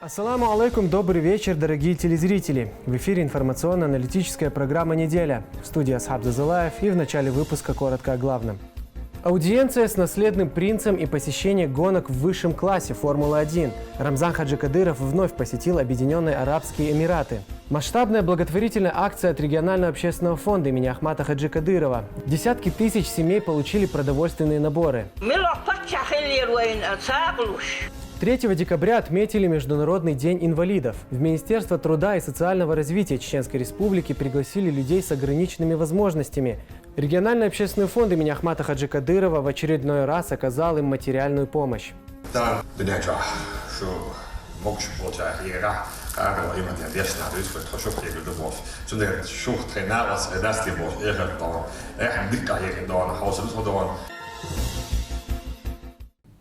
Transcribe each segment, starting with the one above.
Ассаламу алейкум, добрый вечер, дорогие телезрители. В эфире информационно-аналитическая программа «Неделя». В студии Асхаб Зазалаев и в начале выпуска коротко о главном. Аудиенция с наследным принцем и посещение гонок в высшем классе Формулы-1. Рамзан Хаджи Кадыров вновь посетил Объединенные Арабские Эмираты. Масштабная благотворительная акция от регионального общественного фонда имени Ахмата Хаджи Кадырова. Десятки тысяч семей получили продовольственные наборы. 3 декабря отметили Международный день инвалидов. В Министерство труда и социального развития Чеченской Республики пригласили людей с ограниченными возможностями. Региональный общественный фонд имени Ахмата Хаджи Кадырова в очередной раз оказал им материальную помощь.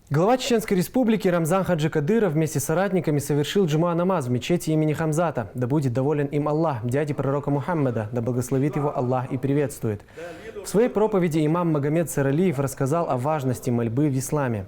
Глава Чеченской Республики Рамзан Хаджи Кадыров вместе с соратниками совершил джумуа намаз в мечети имени Хамзата. Да будет доволен им Аллах, дяди пророка Мухаммада, да благословит его Аллах и приветствует. В своей проповеди имам Магомед Саралиев рассказал о важности мольбы в исламе.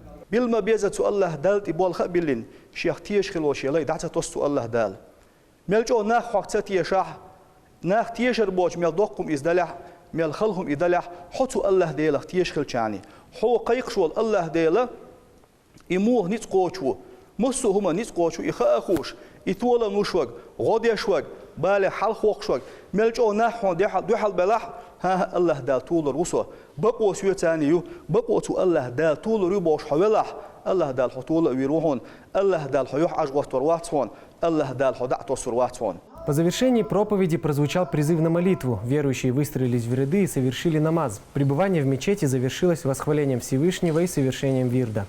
إموه نتقوشوا مسوهما نتقوشوا إخاخوش إتولا نوشوك غادي شوك بالي حل خوخشوك ملجو نحو دوحل بلاح ها الله دا طول الرسو بقوا سويتانيو بقوا تو الله دا طول ربوش حولح الله دا الحطول ويروحون الله دا الحيوح عجوة ترواتون الله دا الحدعت سرواتون. По завершении проповеди прозвучал призыв на молитву. Верующие выстроились в ряды и совершили намаз. Пребывание в мечети завершилось восхвалением Всевышнего и совершением вирда.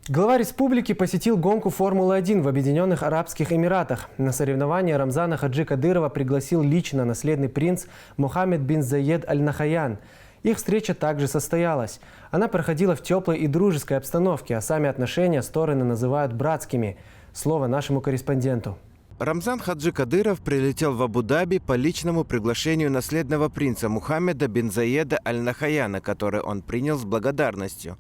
Глава республики посетил гонку Формулы-1 в Объединенных Арабских Эмиратах. На соревнования Рамзана Хаджи Кадырова пригласил лично наследный принц Мухаммед бин Заед Аль-Нахаян. Их встреча также состоялась. Она проходила в теплой и дружеской обстановке, а сами отношения стороны называют братскими. Слово нашему корреспонденту. Рамзан Хаджи Кадыров прилетел в Абу-Даби по личному приглашению наследного принца Мухаммеда бин Заеда Аль-Нахаяна, который он принял с благодарностью.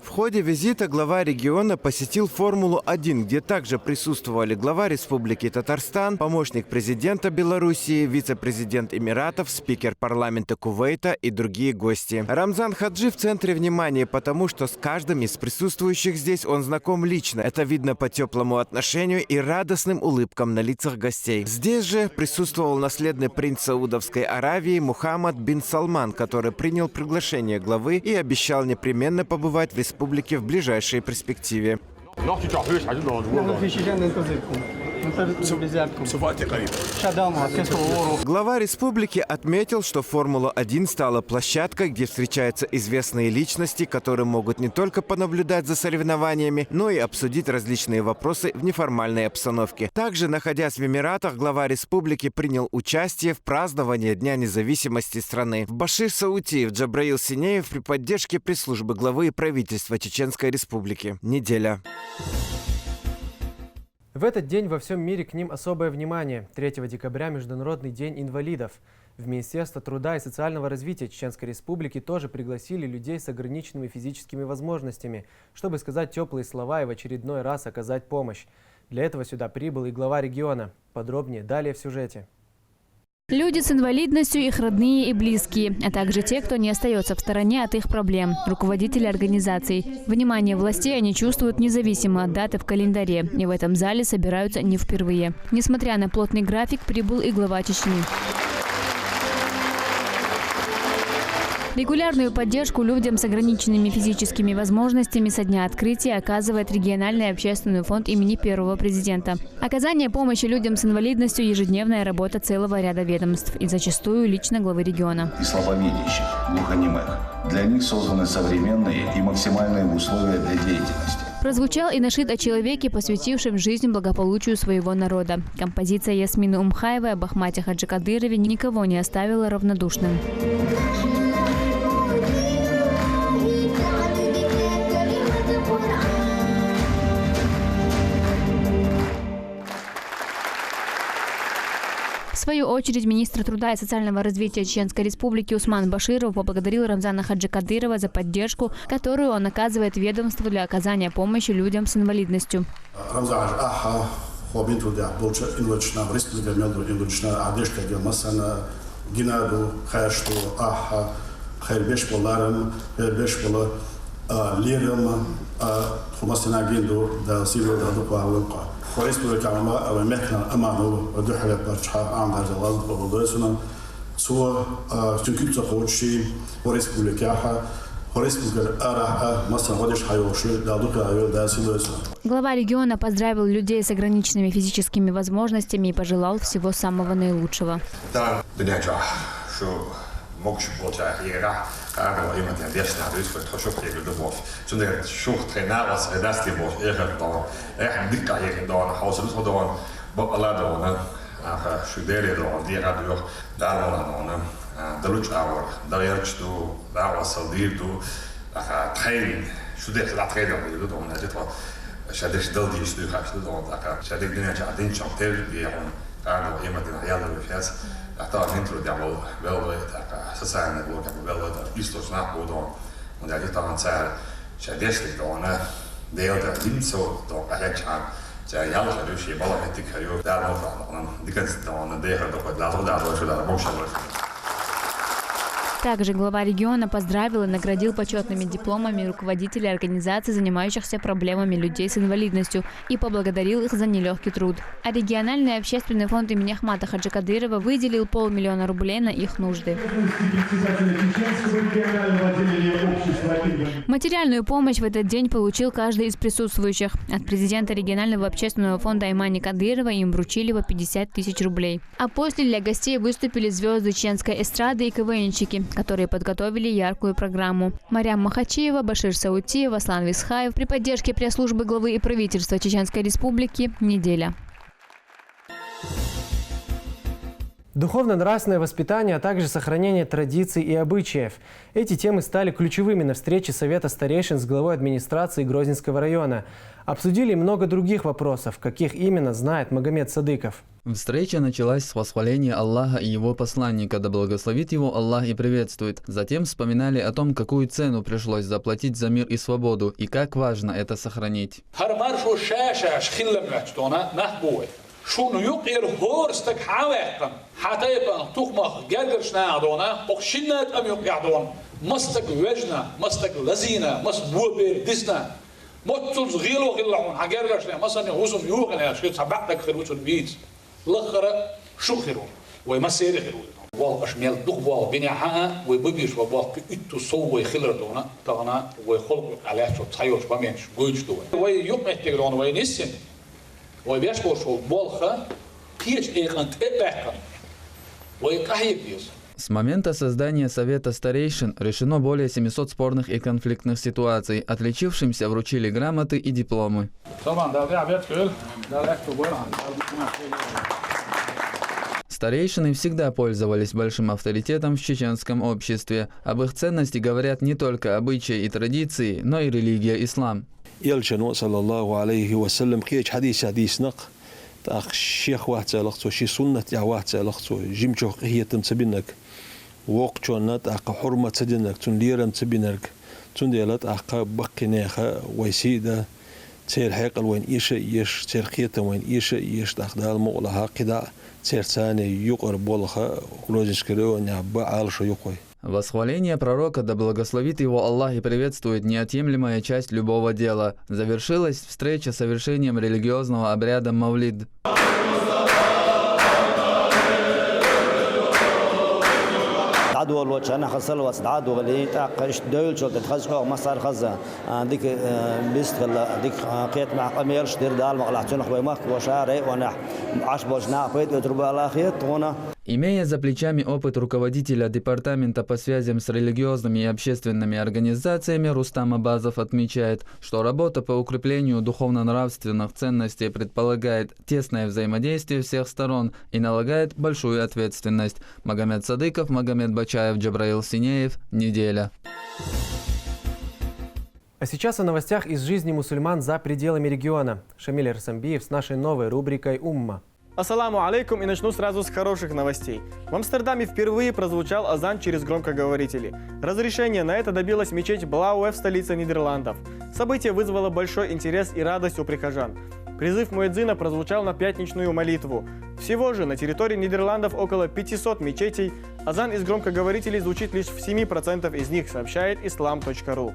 В ходе визита глава региона посетил Формулу-1, где также присутствовали глава Республики Татарстан, помощник президента Белоруссии, вице-президент Эмиратов, спикер парламента Кувейта и другие гости. Рамзан Хаджи в центре внимания, потому что с каждым из присутствующих здесь он знаком лично. Это видно по теплому отношению и радостным улыбкам на лицах гостей. Здесь же присутствовал наследный принц Саудовской Аравии Мухаммад бин Салман, который принял приглашение главы и обещал непременно побывать в республике в ближайшей перспективе. Глава республики отметил, что Формула-1 стала площадкой, где встречаются известные личности, которые могут не только понаблюдать за соревнованиями, но и обсудить различные вопросы в неформальной обстановке. Также, находясь в Эмиратах, глава республики принял участие в праздновании Дня независимости страны. В Башир-Саутиев Джабраил Синеев при поддержке пресс-службы главы и правительства Чеченской Республики. Неделя. В этот день во всем мире к ним особое внимание. 3 декабря – Международный день инвалидов. В Министерство труда и социального развития Чеченской Республики тоже пригласили людей с ограниченными физическими возможностями, чтобы сказать теплые слова и в очередной раз оказать помощь. Для этого сюда прибыл и глава региона. Подробнее далее в сюжете. Люди с инвалидностью, их родные и близкие, а также те, кто не остается в стороне от их проблем, руководители организаций. Внимание властей они чувствуют независимо от даты в календаре, и в этом зале собираются не впервые. Несмотря на плотный график, прибыл и глава Чечни. Регулярную поддержку людям с ограниченными физическими возможностями со дня открытия оказывает региональный общественный фонд имени первого президента. Оказание помощи людям с инвалидностью – ежедневная работа целого ряда ведомств и зачастую лично главы региона. И слабовидящих, глухонемых. Для них созданы современные и максимальные условия для деятельности. Прозвучал и нашид о человеке, посвятившем жизнь благополучию своего народа. Композиция Ясмины Умхаевой об Ахмате Хаджи Кадырове никого не оставила равнодушным. свою очередь, министр труда и социального развития Чеченской Республики Усман Баширов поблагодарил Рамзана Хаджи Кадырова за поддержку, которую он оказывает ведомству для оказания помощи людям с инвалидностью. Глава региона поздравил людей с ограниченными физическими возможностями и пожелал всего самого наилучшего. Также глава региона поздравил и наградил почетными дипломами руководителей организаций, занимающихся проблемами людей с инвалидностью, и поблагодарил их за нелегкий труд. А региональный общественный фонд имени Ахмата Хаджи Кадырова выделил 500 000 рублей на их нужды. Материальную помощь в этот день получил каждый из присутствующих. От президента регионального общественного фонда Аймани Кадырова им вручили по 50 000 рублей. А после для гостей выступили звезды чеченской эстрады и КВНщики, которые подготовили яркую программу. Марьям Махачиева, Башир Саутиев, Аслан Висхаев при поддержке пресс-службы главы и правительства Чеченской Республики «Неделя». Духовно-нравственное воспитание, а также сохранение традиций и обычаев. Эти темы стали ключевыми на встрече Совета старейшин с главой администрации Грозненского района. Обсудили много других вопросов, каких именно знает Магомед Садыков. Встреча началась с восхваления Аллаха и его посланника, да благословит его Аллах и приветствует. Затем вспоминали о том, какую цену пришлось заплатить за мир и свободу, и как важно это сохранить. شونو يقير هورستك حواقا حتى يبقى تخمخ جرجرش نعدونا بخشنات أم يقعدون مستك وجنا مستك لزينا مس بوبر ديسنا مطلز غيلو غيلعون حجرجرش مثلا يوزم يوغنا شيء سبعتك خيروت البيت لخرة شو خيرون ويمسير خيرون والله أشمل دخ والله بني حقا ويبيش والله كإتو صوّي خيلر دونا تغنا ويخلق على شو تحيوش بمينش جوج دونا ويقمع تجرون وينسين С момента создания Совета старейшин решено более 700 спорных и конфликтных ситуаций. Отличившимся вручили грамоты и дипломы. Старейшины всегда пользовались большим авторитетом в чеченском обществе. Об их ценности говорят не только обычаи и традиции, но и религия ислам. يلشن صلى الله عليه وسلم خيج حديث نق تأخ الشيخ واحد سألقته شي سنة يا واحد سألقته جيمشو هي تنسبينك وقتنا تأخ حرمة تدينك تنليرم تبينك تنديلت أخ بقيناخ ويسيدة تير حيقل وين إيش تير خيطة وين إيش تأخدها المغلها قداء تير ثاني يقرب والله ولوجش كريو نعبا عالشو يقوي. Восхваление пророка, да благословит его Аллах и приветствует, неотъемлемая часть любого дела. Завершилась встреча совершением религиозного обряда Мавлид. عدو الوجه أنا خسر الوسط عدو اللي تأقش دول شو تتخزق مسار خزة ديك بيستغل ديك قيت مع قميرش دير دال مقلعتون خوي مخ وشارع وانا عش بوجنا قيت يتربى على خيط هنا. Имея за плечами опыт руководителя департамента по связям с религиозными и общественными организациями, Рустам Абазов отмечает, что работа по укреплению духовно-нравственных ценностей предполагает тесное взаимодействие всех сторон и налагает большую ответственность. Магомед Садыков, Магомед Бачаев, Джабраил Синеев. Неделя. А сейчас о новостях из жизни мусульман за пределами региона. Шамиль Арсамбиев с нашей новой рубрикой «Умма». Ассаламу алейкум, и начну сразу с хороших новостей. В Амстердаме впервые прозвучал азан через громкоговорители. Разрешение на это добилась мечеть Блауэ в столице Нидерландов. Событие вызвало большой интерес и радость у прихожан. Призыв муэдзина прозвучал на пятничную молитву. Всего же на территории Нидерландов около 500 мечетей. Азан из громкоговорителей звучит лишь в 7% из них, сообщает islam.ru.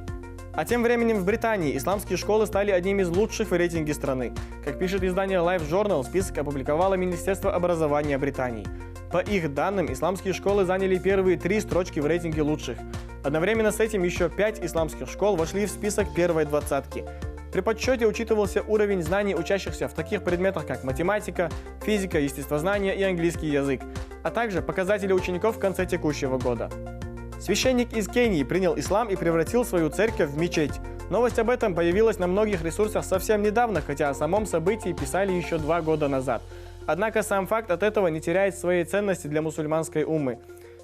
А тем временем в Британии исламские школы стали одними из лучших в рейтинге страны. Как пишет издание Life Journal, список опубликовало Министерство образования Британии. По их данным, исламские школы заняли первые 3 строчки в рейтинге лучших. Одновременно с этим еще 5 исламских школ вошли в список первой двадцатки. При подсчете учитывался уровень знаний учащихся в таких предметах, как математика, физика, естествознание и английский язык, а также показатели учеников в конце текущего года. Священник из Кении принял ислам и превратил свою церковь в мечеть. Новость об этом появилась на многих ресурсах совсем недавно, хотя о самом событии писали еще 2 года назад. Однако сам факт от этого не теряет своей ценности для мусульманской уммы.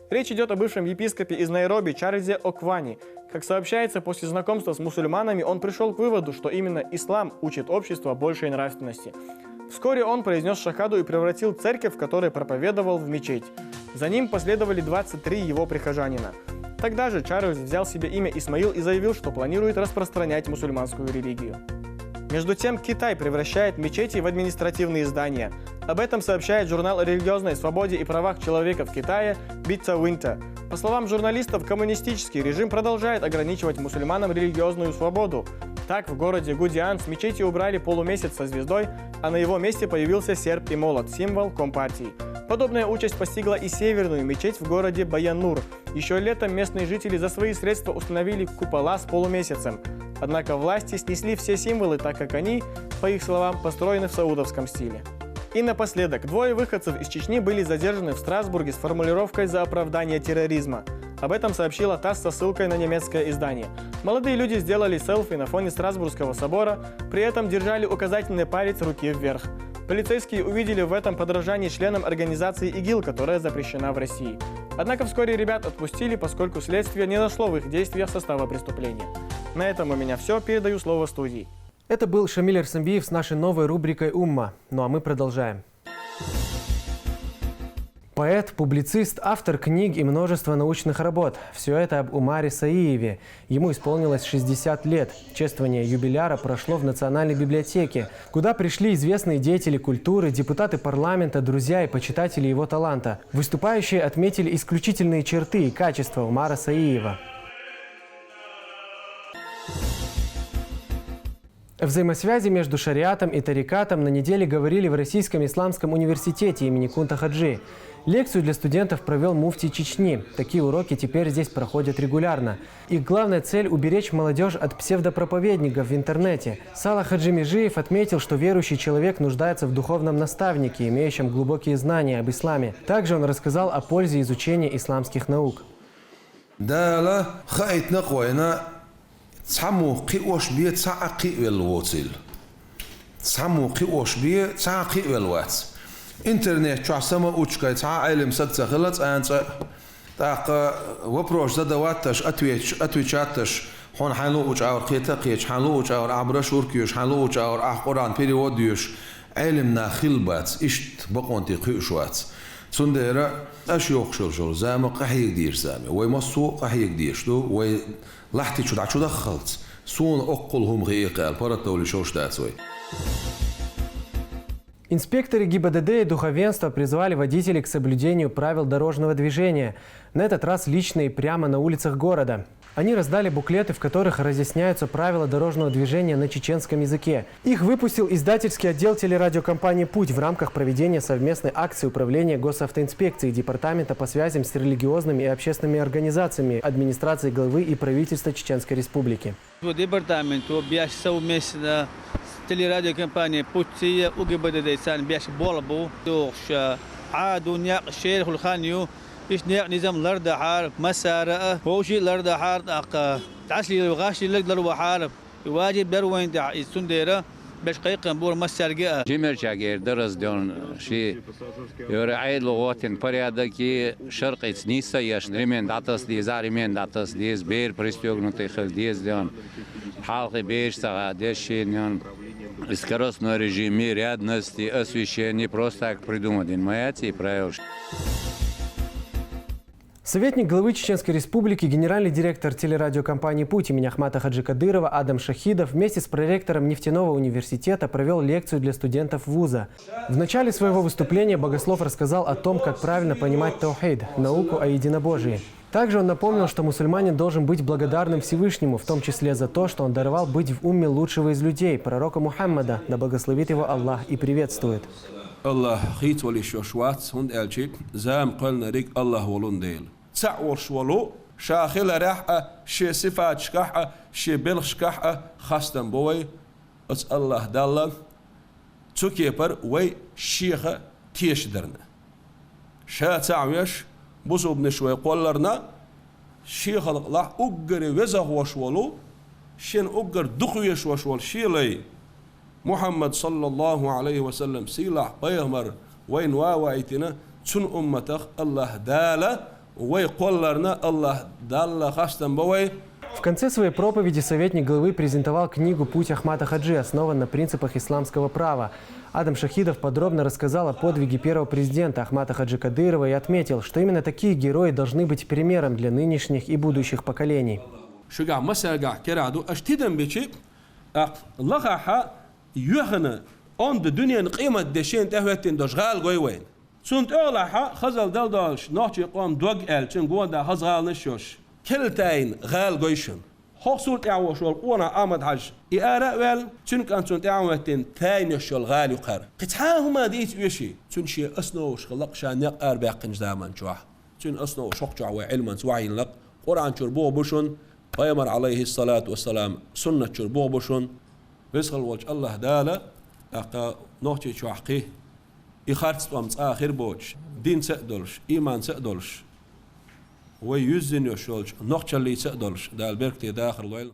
Речь идет о бывшем епископе из Найроби Чарльзе Оквани. Как сообщается, после знакомства с мусульманами он пришел к выводу, что именно ислам учит общество большей нравственности. Вскоре он произнес шахаду и превратил церковь, в которой проповедовал, в мечеть. За ним последовали 23 его прихожанина. Тогда же Чарльз взял себе имя Исмаил и заявил, что планирует распространять мусульманскую религию. Между тем, Китай превращает мечети в административные здания. Об этом сообщает журнал о религиозной свободе и правах человека в Китае Bita Winter. По словам журналистов, коммунистический режим продолжает ограничивать мусульманам религиозную свободу. Так, в городе Гудиан с мечети убрали полумесяц со звездой, а на его месте появился серп и молот, символ Компартии. Подобная участь постигла и северную мечеть в городе Баян-Нур. Еще летом местные жители за свои средства установили купола с полумесяцем. Однако власти снесли все символы, так как они, по их словам, построены в саудовском стиле. И напоследок, 2 выходцев из Чечни были задержаны в Страсбурге с формулировкой «за оправдание терроризма». Об этом сообщила ТАСС со ссылкой на немецкое издание. Молодые люди сделали селфи на фоне Страсбургского собора, при этом держали указательный палец руки вверх. Полицейские увидели в этом подражание членам организации ИГИЛ, которая запрещена в России. Однако вскоре ребят отпустили, поскольку следствие не нашло в их действиях состава преступления. На этом у меня все. Передаю слово студии. Это был Шамиль Арсамбиев с нашей новой рубрикой «Умма». Ну а мы продолжаем. Поэт, публицист, автор книг и множества научных работ. Все это об Умаре Саиеве. Ему исполнилось 60 лет. Чествование юбиляра прошло в Национальной библиотеке, куда пришли известные деятели культуры, депутаты парламента, друзья и почитатели его таланта. Выступающие отметили исключительные черты и качества Умара Саиева. О взаимосвязи между шариатом и тарикатом на неделе говорили в Российском исламском университете имени Кунта Хаджи. Лекцию для студентов провел муфти Чечни. Такие уроки теперь здесь проходят регулярно. Их главная цель – уберечь молодежь от псевдопроповедников в интернете. Салах Хаджи Межиев отметил, что верующий человек нуждается в духовном наставнике, имеющем глубокие знания об исламе. Также он рассказал о пользе изучения исламских наук. تسمو قيوش بيه تسعى قيو الوصل تسمو قيوش بيه تسعى قيو الواتس انترنت شو عسما اوچكا تسعى علم سكتا غلط انت تاق وبروش زدواتش اتويتش هون حانلو اوچ اور قيتا قيچ حانلو اوچ اور عبرش وركيوش حانلو اوچ اور قران بيريوديوش علمنا خلبات اشت بقونتي قيوشوات سنديرا اش يوخشل زعما قحيك دير زعما وي مصو قحيك ديرشتو وي لحتي شو دخلت سون اقلهم غيقال باراتولي شوش датсой. Инспекторы ГИБДД и духовенства призвали водителей к соблюдению правил дорожного движения. На этот раз лично и прямо на улицах города. Они раздали буклеты, в которых разъясняются правила дорожного движения на чеченском языке. Их выпустил издательский отдел телерадиокомпании «Путь» в рамках проведения совместной акции Управления госавтоинспекции Департамента по связям с религиозными и общественными организациями администрации главы и правительства Чеченской Республики. телерадиокомпания «Путь» у ГИБДД бяш болбу عادوا شيخ الخانيو إيش نظام الأرض حارب مسارة وشي الأرض حارب تعسلي الغاشي اللي يقدروا حارب يواجب دروين تاع السنديرة باش قيقن بور مسارجة جمر شاغير درس دون شي يرعي لغات بريادة كي شرق نيسا يش ريمين داتس ديز ريمين داتس ديز بير بريستيوغ نتيخل ديز دون حالق بيش سا ديش شي نون скоростной режим, рядности, освещение просто так придуманы. Мои правила. Советник главы Чеченской Республики, генеральный директор телерадиокомпании «Путь» имени Ахмата Хаджи Кадырова Адам Шахидов вместе с проректором нефтяного университета провел лекцию для студентов вуза. В начале своего выступления богослов рассказал о том, как правильно понимать таухид – науку о единобожии. Также он напомнил, что мусульманин должен быть благодарным Всевышнему, в том числе за то, что он даровал быть в умме лучшего из людей, пророка Мухаммада, да благословит его Аллах и приветствует. Allah khit wal shwat hund elchi zam qalna rik Allah walun del ta'war shwalu shakhil raha shi sifat shkah shi bil shkah khastan boy as Allah dalla tukeper way sheikha tiyashdarna sha ta'wish busubni shway qallarna sheikh Allah ugri wazah washwalu shin ugr dukhwish washwal shilay محمد صلى الله عليه وسلم سيلح بيغمر وين واوعيتنا تن أمتك الله دالة ويقولرنا الله دالة خاصة بوي. В конце своей проповеди советник главы презентовал книгу «Путь Ахмата Хаджи», основан на принципах исламского права. Адам Шахидов подробно рассказал о подвиге первого президента Ахмата Хаджи Кадырова и отметил, что именно такие герои должны быть примером для нынешних и будущих поколений. يوهنا عند الدنيا قيمة دشين تهوتين دشغال قوي سنت أغلى خزل دالش نحكي قام دوج ألشن قوان دا خزال نشوش كلتين غال قويشن حصول تعوش والقونا آمد حج إيارة ويل تنك أن سنت تعوتين ثاني شل غال يقهر قتحاهما ديت ويشي تنشي أسنوش خلق شان يقار باقنج دامان شوح تن أسنوش شقجع وعلما سوعين لق قرآن شربوه بشن قيمر عليه الصلاة والسلام سنة شربوه بشن بسخل وجه الله دالة أقا نوتي شوحقيه إخارت وامس آخر بوش دين سأدولش إيمان سأدولش ويزن يشولش نوتي اللي سأدولش دال بركتي داخل ويل.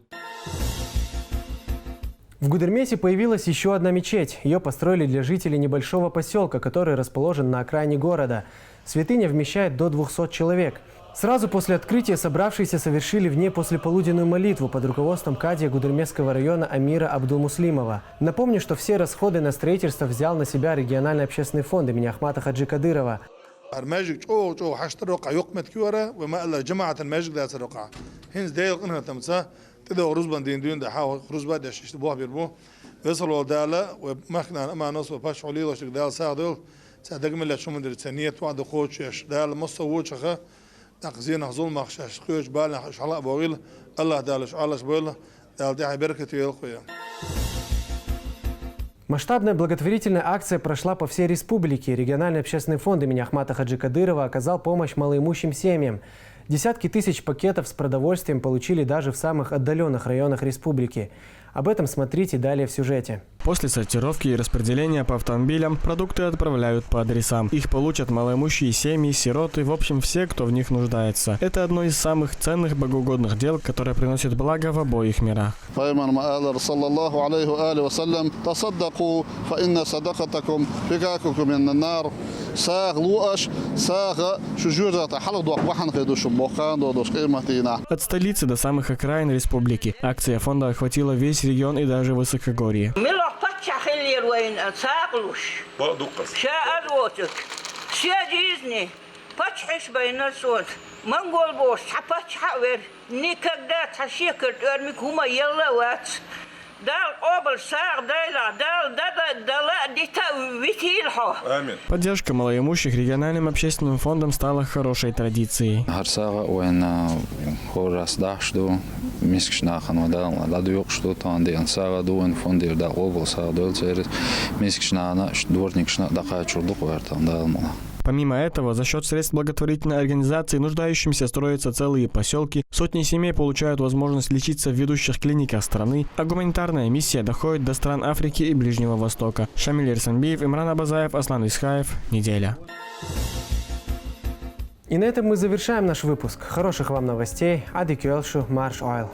В Гудермесе появилась еще одна мечеть. Ее построили для жителей небольшого поселка, который расположен на окраине города. Святыня вмещает до 200 человек. Сразу после открытия собравшиеся совершили в ней послеполуденную молитву под руководством кадия Гудермесского района Амира Абдулмуслимова. Напомню, что все расходы на строительство взял на себя региональный общественный фонд имени Ахмата Хаджи Кадырова. تقزين ظلم خشاش خوش بالنا شعلاء بويل الله دالش علاش بويل دال داعي بركة يلقيا. Масштабная благотворительная акция прошла по всей республике. Региональный общественный фонд имени Ахмата Хаджи Кадырова оказал помощь малоимущим семьям. Десятки тысяч пакетов с продовольствием получили даже в самых отдаленных районах республики. Об этом смотрите далее в сюжете. После сортировки и распределения по автомобилям продукты отправляют по адресам. Их получат малоимущие семьи, сироты, в общем все, кто в них нуждается. Это одно из самых ценных богоугодных дел, которое приносит благо в обоих мирах. От столицы до самых окраин республики. Акция фонда охватила весь регион и даже высокогорье. Поддержка малоимущих региональным общественным фондом стала хорошей традицией. Помимо этого, за счет средств благотворительной организации нуждающимся строятся целые поселки, сотни семей получают возможность лечиться в ведущих клиниках страны, а гуманитарная миссия доходит до стран Африки и Ближнего Востока. Шамиль Ирсанбиев, Имран Абазаев, Аслан Исхаев. Неделя. И на этом мы завершаем наш выпуск. Хороших вам новостей. Ади Кюэлшу, Марш Ойл.